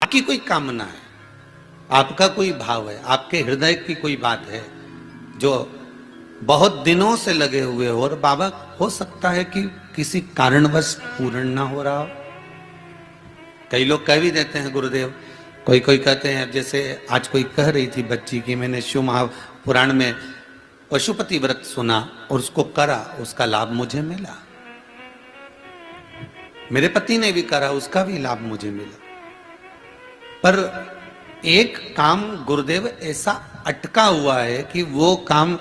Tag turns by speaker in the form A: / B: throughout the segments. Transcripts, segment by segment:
A: आपकी कोई कामना है, आपका कोई भाव है, आपके हृदय की कोई बात है जो बहुत दिनों से लगे हुए हो, और बाबा हो सकता है कि किसी कारणवश पूर्ण ना हो रहा हो। कई लोग कह भी देते हैं गुरुदेव, कोई कोई कहते हैं, जैसे आज कोई कह रही थी बच्ची की मैंने शिव महापुराण में पशुपति व्रत सुना और उसको करा, उसका लाभ मुझे मिला। मेरे पति ने भी करा, उसका भी लाभ मुझे मिला। पर एक काम गुरुदेव ऐसा अटका हुआ है कि वो काम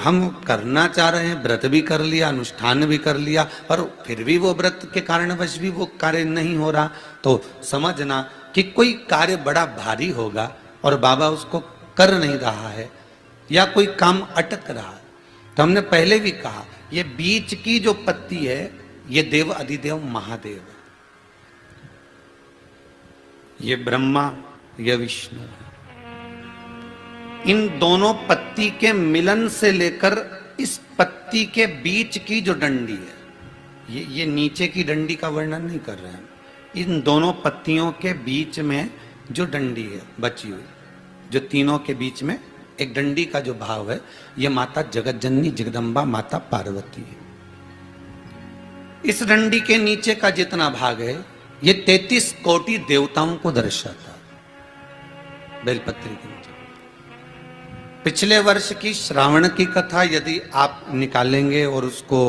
A: हम करना चाह रहे हैं, व्रत भी कर लिया, अनुष्ठान भी कर लिया, पर फिर भी वो व्रत के कारणवश भी वो कार्य नहीं हो रहा। तो समझना कि कोई कार्य बड़ा भारी होगा और बाबा उसको कर नहीं रहा है, या कोई काम अटक रहा है। तो हमने पहले भी कहा, ये बीच की जो पत्ती है ये देव अधिदेव महादेव है, ये ब्रह्मा, ये विष्णु है। इन दोनों पत्ती के मिलन से लेकर इस पत्ती के बीच की जो डंडी है, ये नीचे की डंडी का वर्णन नहीं कर रहे हैं, इन दोनों पत्तियों के बीच में जो डंडी है बची हुई, जो तीनों के बीच में एक डंडी का जो भाव है, ये माता जगत जननी जगदम्बा माता पार्वती है। इस डंडी के नीचे का जितना भाग है ये 33 कोटि देवताओं को दर्शाता है। बेलपत्री के नीचे पिछले वर्ष की श्रावण की कथा यदि आप निकालेंगे और उसको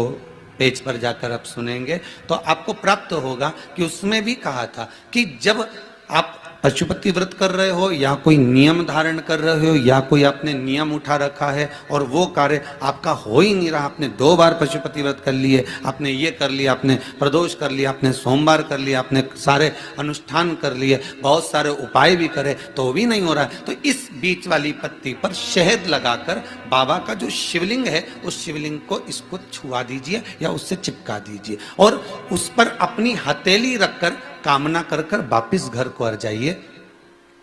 A: पेज पर जाकर आप सुनेंगे तो आपको प्राप्त होगा कि उसमें भी कहा था कि जब आप पशुपति व्रत कर रहे हो या कोई नियम धारण कर रहे हो या कोई आपने नियम उठा रखा है और वो कार्य आपका हो ही नहीं रहा, आपने 2 बार पशुपति व्रत कर लिए, आपने ये कर लिया, आपने प्रदोष कर लिया, आपने सोमवार कर लिया, आपने सारे अनुष्ठान कर लिए, बहुत सारे उपाय भी करे तो भी नहीं हो रहा है, तो इस बीच वाली पत्ती पर शहद लगाकर बाबा का जो शिवलिंग है उस शिवलिंग को इसको छुआ दीजिए या उससे चिपका दीजिए और उस पर अपनी हथेली रखकर कामना कर कर वापिस घर को आ जाइए।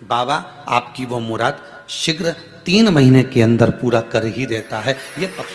A: बाबा आपकी वो मुराद शीघ्र 3 महीने के अंदर पूरा कर ही देता है। ये पक्ष